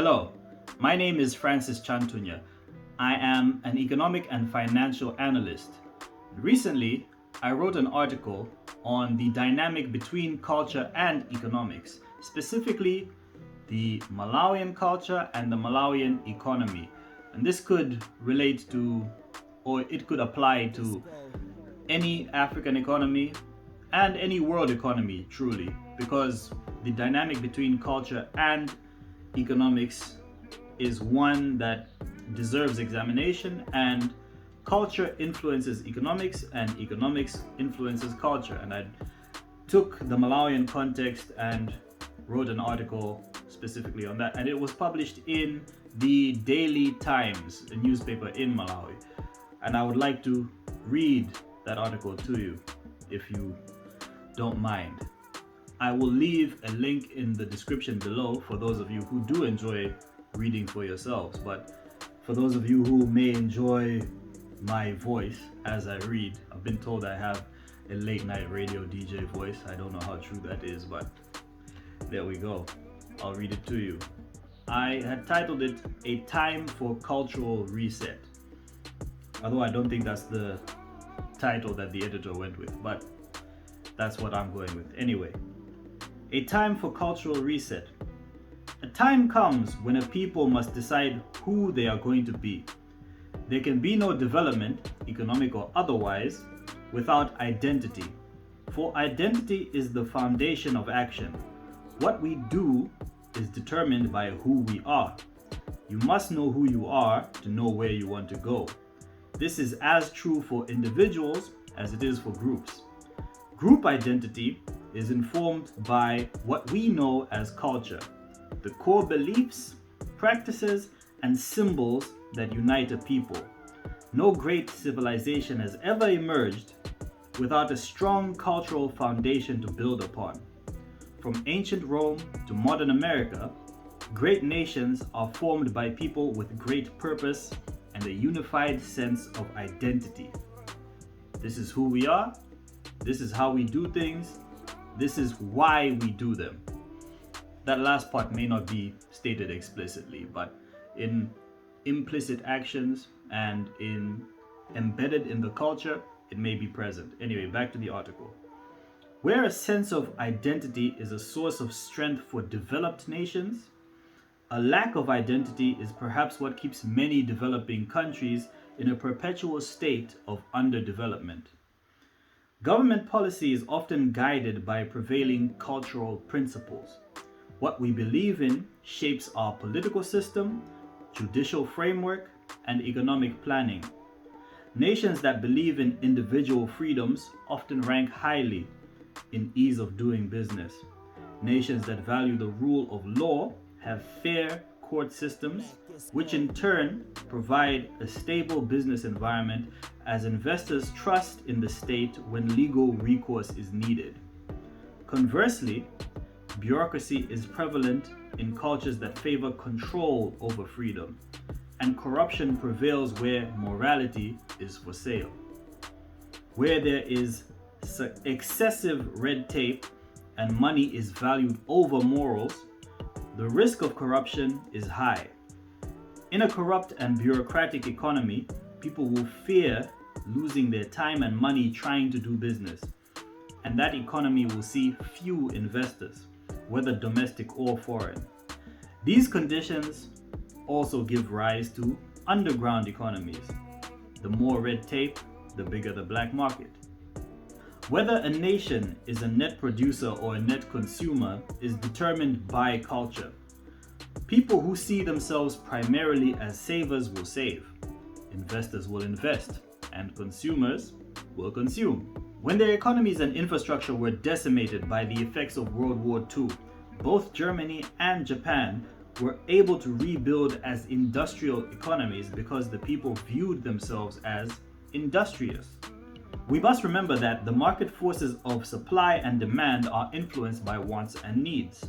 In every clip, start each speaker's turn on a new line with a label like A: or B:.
A: Hello, my name is Francis Chantunya. I am an economic and financial analyst. Recently, I wrote an article on the dynamic between culture and economics, specifically the Malawian culture and the Malawian economy. And this could relate to, or it could apply to any African economy and any world economy, truly, because the dynamic between culture and economics is one that deserves examination, and culture influences economics and economics influences culture. And I took the Malawian context and wrote an article specifically on that, and it was published in the Daily Times, a newspaper in Malawi. And I would like to read that article to you if you don't mind. I will leave a link in the description below for those of you who do enjoy reading for yourselves. But for those of you who may enjoy my voice as I read, I've been told I have a late night radio DJ voice. I don't know how true that is, but there we go. I'll read it to you. I had titled it A Time for Cultural Reset. Although I don't think that's the title that the editor went with, but that's what I'm going with. Anyway, a time for cultural reset. A time comes when a people must decide who they are going to be. There can be no development, economic or otherwise, without identity. For identity is the foundation of action. What we do is determined by who we are. You must know who you are to know where you want to go. This is as true for individuals as it is for groups. Group identity is informed by what we know as culture, the core beliefs, practices, and symbols that unite a people. No great civilization has ever emerged without a strong cultural foundation to build upon. From ancient Rome to modern America, great nations are formed by people with great purpose and a unified sense of identity. This is who we are. This is how we do things. This is why we do them. That last part may not be stated explicitly, but in implicit actions and embedded in the culture, it may be present. Anyway, back to the article. Where a sense of identity is a source of strength for developed nations, a lack of identity is perhaps what keeps many developing countries in a perpetual state of underdevelopment. Government policy is often guided by prevailing cultural principles. What we believe in shapes our political system, judicial framework, and economic planning. Nations that believe in individual freedoms often rank highly in ease of doing business. Nations that value the rule of law have fair court systems, which in turn provide a stable business environment as investors trust in the state when legal recourse is needed. Conversely, bureaucracy is prevalent in cultures that favor control over freedom, and corruption prevails where morality is for sale. Where there is excessive red tape and money is valued over morals, the risk of corruption is high. In a corrupt and bureaucratic economy, people will fear losing their time and money trying to do business, and that economy will see few investors, whether domestic or foreign. These conditions also give rise to underground economies. The more red tape, the bigger the black market. Whether a nation is a net producer or a net consumer is determined by culture. People who see themselves primarily as savers will save, investors will invest, and consumers will consume. When their economies and infrastructure were decimated by the effects of World War II, both Germany and Japan were able to rebuild as industrial economies because the people viewed themselves as industrious. We must remember that the market forces of supply and demand are influenced by wants and needs.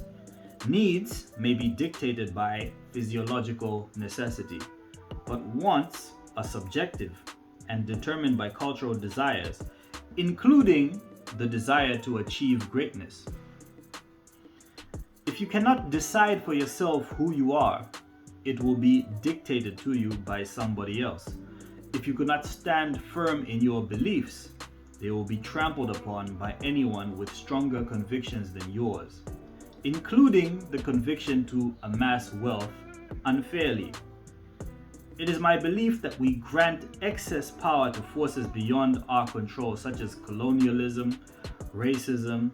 A: Needs may be dictated by physiological necessity, but wants are subjective and determined by cultural desires, including the desire to achieve greatness. If you cannot decide for yourself who you are, it will be dictated to you by somebody else. If you could not stand firm in your beliefs, they will be trampled upon by anyone with stronger convictions than yours, including the conviction to amass wealth unfairly. It is my belief that we grant excess power to forces beyond our control, such as colonialism, racism,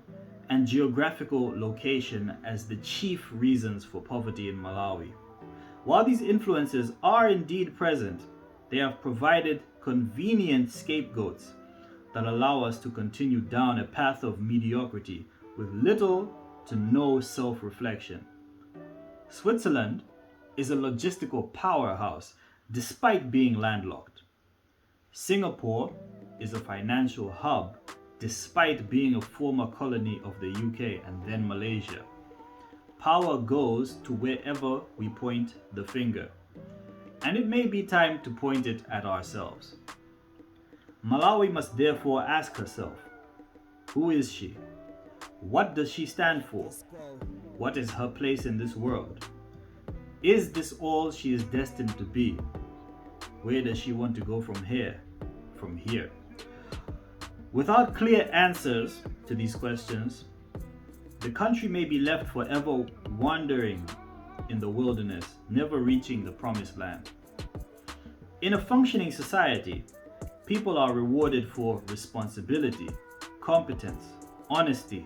A: and geographical location, as the chief reasons for poverty in Malawi. While these influences are indeed present, they have provided convenient scapegoats that allow us to continue down a path of mediocrity with little to no self-reflection. Switzerland is a logistical powerhouse despite being landlocked. Singapore is a financial hub despite being a former colony of the UK and then Malaysia. Power goes to wherever we point the finger, and it may be time to point it at ourselves. Malawi must therefore ask herself, who is she? What does she stand for? What is her place in this world? Is this all she is destined to be? Where does she want to go from here? From here? Without clear answers to these questions, the country may be left forever wandering in the wilderness, never reaching the promised land. In a functioning society, people are rewarded for responsibility, competence, honesty,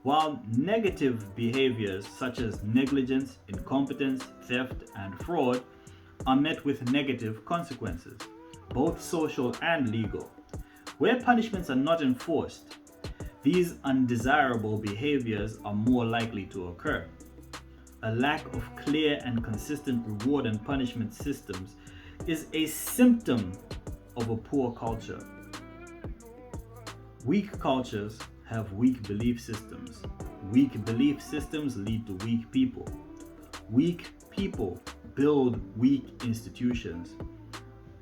A: while negative behaviors such as negligence, incompetence, theft, and fraud are met with negative consequences, both social and legal. Where punishments are not enforced, these undesirable behaviors are more likely to occur. A lack of clear and consistent reward and punishment systems is a symptom of a poor culture. Weak cultures have weak belief systems. Weak belief systems lead to weak people. Weak people build weak institutions.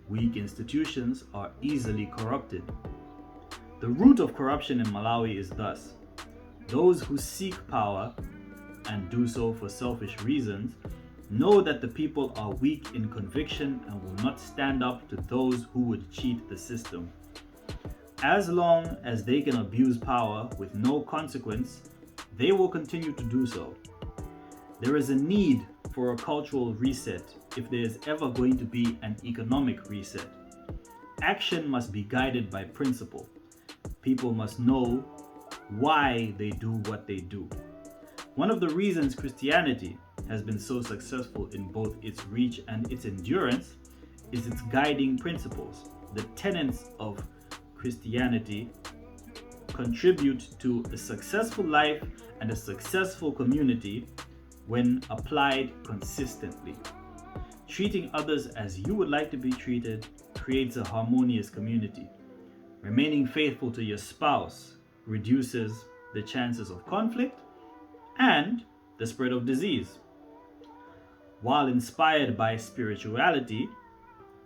A: Weak institutions are easily corrupted. The root of corruption in Malawi is thus: those who seek power and do so for selfish reasons know that the people are weak in conviction and will not stand up to those who would cheat the system. As long as they can abuse power with no consequence, they will continue to do so. There is a need for a cultural reset if there is ever going to be an economic reset. Action must be guided by principle. People must know why they do what they do. One of the reasons Christianity has been so successful in both its reach and its endurance is its guiding principles. The tenets of Christianity contribute to a successful life and a successful community when applied consistently. Treating others as you would like to be treated creates a harmonious community. Remaining faithful to your spouse reduces the chances of conflict and the spread of disease. While inspired by spirituality,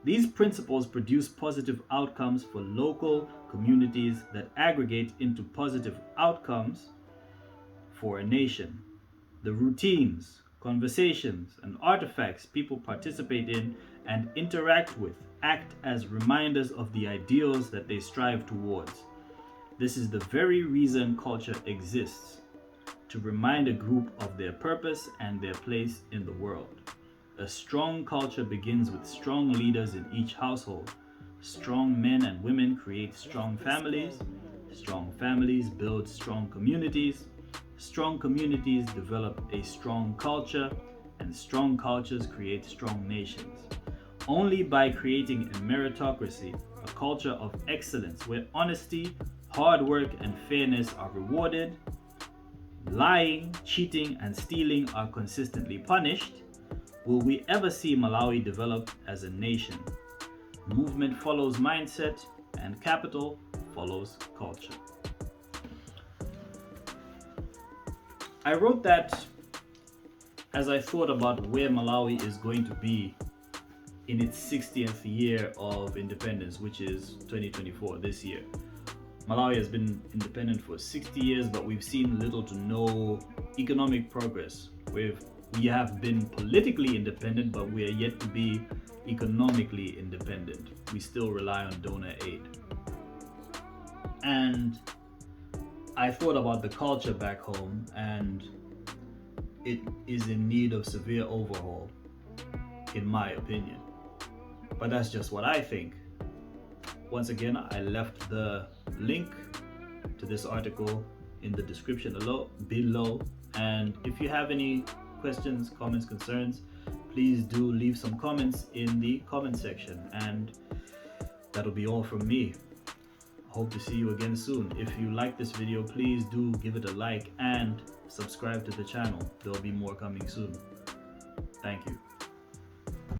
A: these principles produce positive outcomes for local communities that aggregate into positive outcomes for a nation. The routines, conversations, and artifacts people participate in and interact with act as reminders of the ideals that they strive towards. This is the very reason culture exists, to remind a group of their purpose and their place in the world. A strong culture begins with strong leaders in each household. Strong men and women create strong families. Strong families build strong communities. Strong communities develop a strong culture, and strong cultures create strong nations. Only by creating a meritocracy, a culture of excellence where honesty, hard work, and fairness are rewarded, lying, cheating, and stealing are consistently punished, will we ever see Malawi develop as a nation. Movement follows mindset, and capital follows culture. I wrote that as I thought about where Malawi is going to be in its 60th year of independence, which is 2024, this year. Malawi has been independent for 60 years, but we've seen little to no economic progress. We've We have been politically independent, but we are yet to be economically independent. We still rely on donor aid. And I thought about the culture back home, and it is in need of severe overhaul, in my opinion. But that's just what I think. Once again, I left the link to this article in the description below. And if you have any questions, comments, concerns, please do leave some comments in the comment section. And that'll be all from me. Hope to see you again soon. If you like this video, please do give it a like and subscribe to the channel. There'll be more coming soon. Thank you.